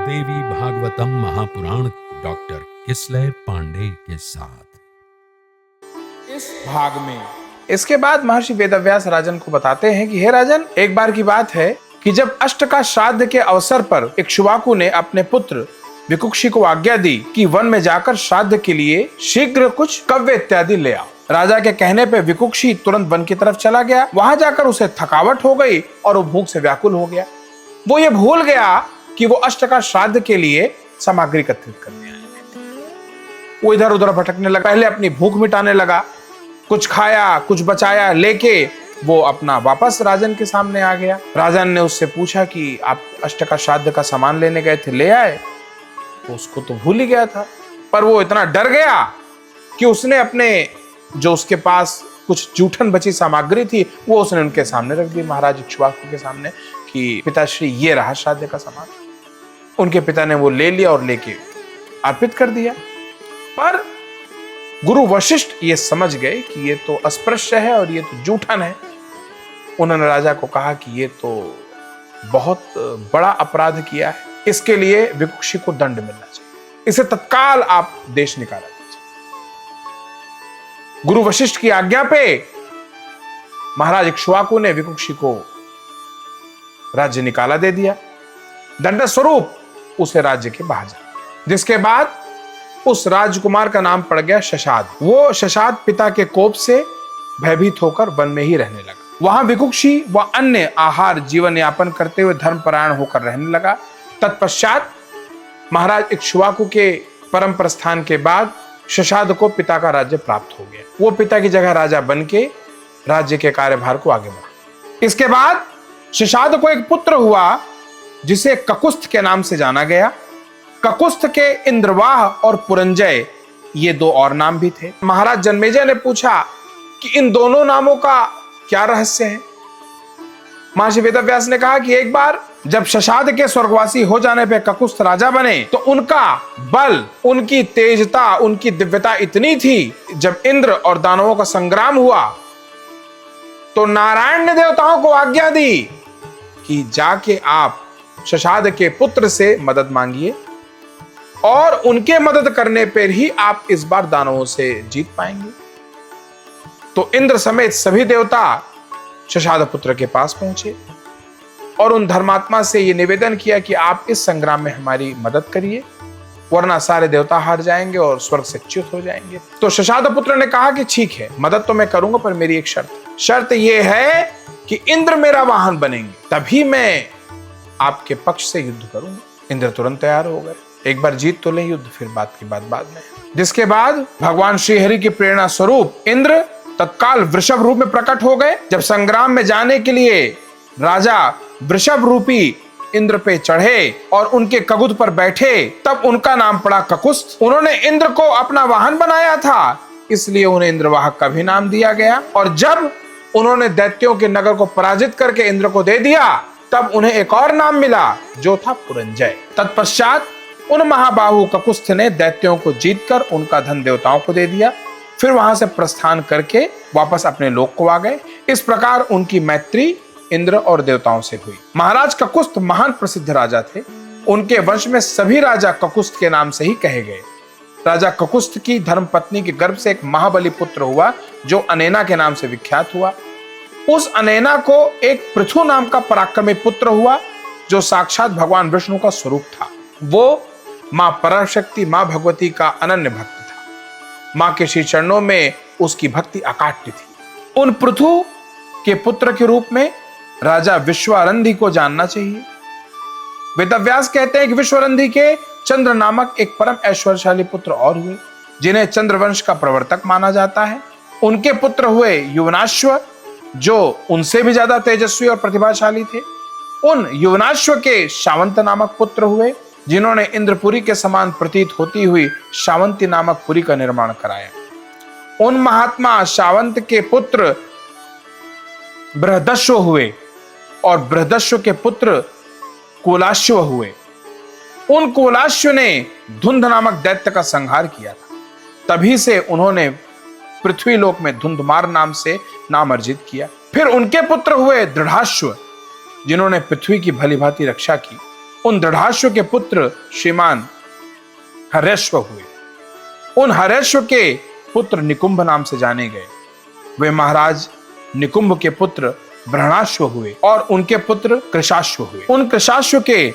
देवी Bhagavatam Mahapuran doctor Kislay Pandey के साथ। इस भाग में इसके बाद महर्षि वेदव्यास राजन को बताते हैं कि हे राजन, एक बार की बात है कि जब अष्ट का श्राद्ध के अवसर पर इक्ष्वाकु ने अपने पुत्र विकुक्षी को आज्ञा दी कि वन में जाकर श्राद्ध के लिए शीघ्र कुछ कव्य इत्यादि ले आओ। राजा के कहने पे विकुक्षी तुरंत वन की तरफ चला गया। वहां जाकर उसे थकावट हो गई और वो भूख से व्याकुल हो गया। वो ये भूल गया कि वो अष्ट का श्राद्ध के लिए सामग्री एकत्रित करने आए थे। वो इधर उधर भटकने लगा। पहले अपनी भूख मिटाने लगा, कुछ खाया, कुछ बचाया, लेके वो अपना वापस राजन के सामने आ गया। राजन ने उससे पूछा कि आप अष्ट का श्राद्ध का सामान लेने गए थे, ले आए? तो उसको तो भूल ही गया था, पर वो इतना डर गया कि उसने अपने जो उसके पास कुछ जूठन बची सामग्री थी वो उसने उनके सामने रख दी, महाराज इक्ष्वाकु के सामने, कि पिताश्री ये रहा श्राद्ध का सामान। उनके पिता ने वो ले लिया और लेके अर्पित कर दिया। पर गुरु वशिष्ठ ये समझ गए कि ये तो अस्पृश्य है और ये तो जूठन है। उन्होंने राजा को कहा कि ये तो बहुत बड़ा अपराध किया है, इसके लिए विकुक्षी को दंड मिलना चाहिए, इसे तत्काल आप देश निकाला दीजिए। गुरु वशिष्ठ की आज्ञा पे महाराज इक्ष्वाकु ने विकुक्षी को राज्य निकाला दे दिया। दंड स्वरूप उसे राज्य के बाहर जा, जिसके बाद उस राजकुमार का नाम पड़ गया शशाद। वो शशाद पिता के कोप से भयभीत होकर वन में ही रहने लगा। वहां विकुक्षी व अन्य आहार जीवन यापन करते हुए धर्मपरायण होकर रहने लगा। तत्पश्चात महाराज इक्ष्वाकु के परम प्रस्थान के बाद शशाद को पिता का राज्य प्राप्त हो गया। वो पिता की जगह राजा बन के राज्य के कार्यभार को आगे बढ़ा। इसके बाद शशाद को एक पुत्र हुआ जिसे ककुस्थ के नाम से जाना गया। ककुस्थ के इंद्रवाह और पुरंजय ये दो और नाम भी थे। महाराज जन्मेजय ने पूछा कि इन दोनों नामों का क्या रहस्य है। महर्षि वेदव्यास ने कहा कि एक बार जब शशाद के स्वर्गवासी हो जाने पे ककुस्थ राजा बने तो उनका बल, उनकी तेजता, उनकी दिव्यता इतनी थी, जब इंद्र और दानवों का संग्राम हुआ तो नारायण ने देवताओं को आज्ञा दी कि जाके आप शशाद के पुत्र से मदद मांगिए और उनके मदद करने पर ही आप इस बार दानवों से जीत पाएंगे। तो इंद्र समेत सभी देवता शशाद पुत्र के पास पहुंचे और उन धर्मात्मा से यह निवेदन किया कि आप इस संग्राम में हमारी मदद करिए, वरना सारे देवता हार जाएंगे और स्वर्ग से च्युत हो जाएंगे। तो शशाद पुत्र ने कहा कि ठीक है, मदद तो मैं करूंगा, पर मेरी एक शर्त यह है कि इंद्र मेरा वाहन बनेंगे, तभी मैं आपके पक्ष से युद्ध करूंगा। इंद्र तुरंत तैयार हो गए। एक बार जीत तो ले युद्ध, फिर बात की बात बाद में। जिसके बाद भगवान श्रीहरि की प्रेरणा स्वरूप इंद्र तत्काल वृषभ रूप में प्रकट हो गए। जब संग्राम में जाने के लिए राजा वृषभ रूपी इंद्र पे चढ़े और उनके कगुद पर बैठे, तब उनका नाम पड़ा ककुस्थ। उन्होंने इंद्र को अपना वाहन बनाया था, इसलिए उन्हें इंद्रवाहक का भी नाम दिया गया। और जब उन्होंने दैत्यों के नगर को पराजित करके इंद्र को दे दिया, तब उन्हें एक और नाम मिला जो था पुरंजय। तत्पश्चात उन महाबाहु ककुस्थ ने दैत्यों को जीतकर उनका धन देवताओं को दे दिया। फिर वहां से प्रस्थान करके वापस अपने लोक को आ गए। इस प्रकार उनकी मैत्री इंद्र और देवताओं से हुई। महाराज ककुस्थ महान प्रसिद्ध राजा थे। उनके वंश में सभी राजा ककुस्थ के नाम से ही कहे गए। राजा ककुस्थ की धर्मपत्नी के गर्भ से एक महाबली पुत्र हुआ जो अनेना के नाम से विख्यात हुआ। उस अनेना को एक पृथु नाम का पराक्रमी पुत्र हुआ जो साक्षात भगवान विष्णु का स्वरूप था। वो मां पराशक्ति, मां भगवती का अनन्य भक्त था। मां के श्री चरणों में उसकी भक्ति अकाट्य थी। उन पृथु के पुत्र के रूप में राजा विश्वारंधी को जानना चाहिए। वेदव्यास कहते हैं कि विश्वारंधी के चंद्र नामक एक परम ऐश्वर्यशाली पुत्र और हुए, जिन्हें चंद्रवंश का प्रवर्तक माना जाता है। उनके पुत्र हुए युवनाश्व, जो उनसे भी ज्यादा तेजस्वी और प्रतिभाशाली थे। उन युवनाश्व के शावंत नामक पुत्र हुए, जिन्होंने इंद्रपुरी के समान प्रतीत होती हुई शावंती नामक पुरी का निर्माण कराया। उन महात्मा शावंत के पुत्र बृहदश्व हुए और बृहदश्व के पुत्र कोलाश्व हुए। उन कोलाश्व ने धुंध नामक दैत्य का संहार किया था। तभी से उन्होंने पृथ्वीलोक में धुंधमार नाम से नाम अर्जित किया। फिर उनके पुत्र हुए दृढ़ाश्व, जिन्होंने पृथ्वी की भलीभांति रक्षा की। उन दृढ़ाश्व के पुत्र श्रीमान हर्यश्व हुए। उन हर्यश्व के पुत्र निकुंभ नाम से जाने गए। वे महाराज निकुंभ के पुत्र ब्रहणाश्व हुए और उनके पुत्र कृशाश्व हुए। उन कृशाश्व के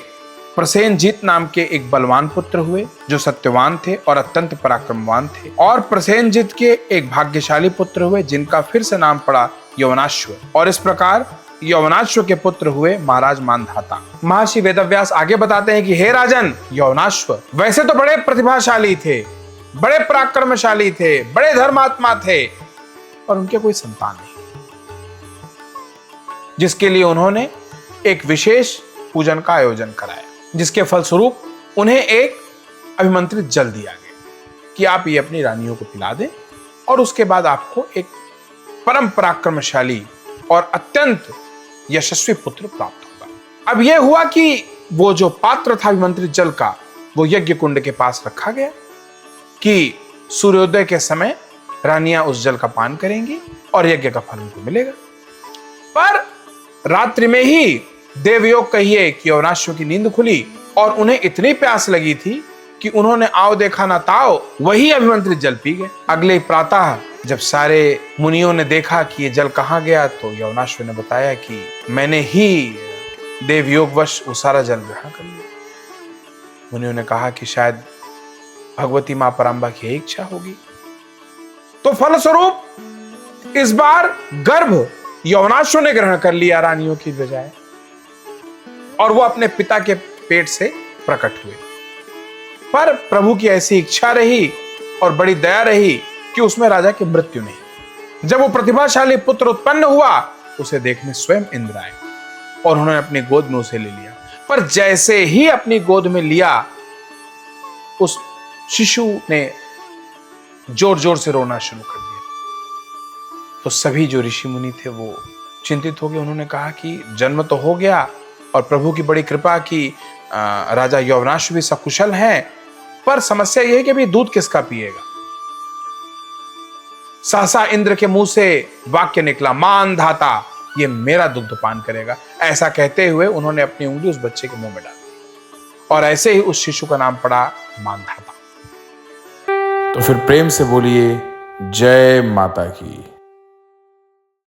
प्रसेनजीत नाम के एक बलवान पुत्र हुए जो सत्यवान थे और अत्यंत पराक्रमवान थे। और प्रसेनजीत के एक भाग्यशाली पुत्र हुए जिनका फिर से नाम पड़ा यवनाश्व। और इस प्रकार यवनाश्व के पुत्र हुए महाराज मानधाता। महर्षि वेदव्यास आगे बताते हैं कि हे राजन, यवनाश्व वैसे तो बड़े प्रतिभाशाली थे, बड़े पराक्रमशाली थे, बड़े धर्मात्मा थे, और उनके कोई संतान नहीं, जिसके लिए उन्होंने एक विशेष पूजन का आयोजन कराया, जिसके फलस्वरूप उन्हें एक अभिमंत्रित जल दिया गया कि आप ये अपनी रानियों को पिला दें और उसके बाद आपको एक परम पराक्रमशाली और अत्यंत यशस्वी पुत्र प्राप्त होगा। अब यह हुआ कि वो जो पात्र था अभिमंत्रित जल का, वो यज्ञ कुंड के पास रखा गया कि सूर्योदय के समय रानियां उस जल का पान करेंगी और यज्ञ का फल उनको मिलेगा। पर रात्रि में ही देवयोग कहिए कि यवनाश्व की नींद खुली और उन्हें इतनी प्यास लगी थी कि उन्होंने आओ देखा ना ताओ वही अभिमंत्रित जल पी गए। अगले प्रातः जब सारे मुनियों ने देखा कि ये जल कहाँ गया, तो यवनाश्व ने बताया कि मैंने ही देवयोगवश वो सारा जल ग्रहण कर लिया। मुनियों ने कहा कि शायद भगवती मां पराम्बा की इच्छा होगी। तो फलस्वरूप इस बार गर्भ यवनाश्व ने ग्रहण कर लिया रानियों की बजाय, और वो अपने पिता के पेट से प्रकट हुए। पर प्रभु की ऐसी इच्छा रही और बड़ी दया रही कि उसमें राजा की मृत्यु नहीं। जब वो प्रतिभाशाली पुत्र उत्पन्न हुआ, उसे देखने स्वयं इंद्र आए और उन्होंने अपनी गोद में उसे ले लिया। पर जैसे ही अपनी गोद में लिया, उस शिशु ने जोर जोर से रोना शुरू कर दिया। तो सभी जो ऋषि मुनि थे वो चिंतित हो गए। उन्होंने कहा कि जन्म तो हो गया और प्रभु की बड़ी कृपा की राजा यवनाश्व भी सकुशल हैं, पर समस्या यह है कि अभी दूध किसका पिएगा। सहसा इंद्र के मुंह से वाक्य निकला, मानधाता ये मेरा दुग्ध पान करेगा। ऐसा कहते हुए उन्होंने अपनी उंगली उस बच्चे के मुंह में डाल दी और ऐसे ही उस शिशु का नाम पड़ा मानधाता। तो फिर प्रेम से बोलिए जय माता की।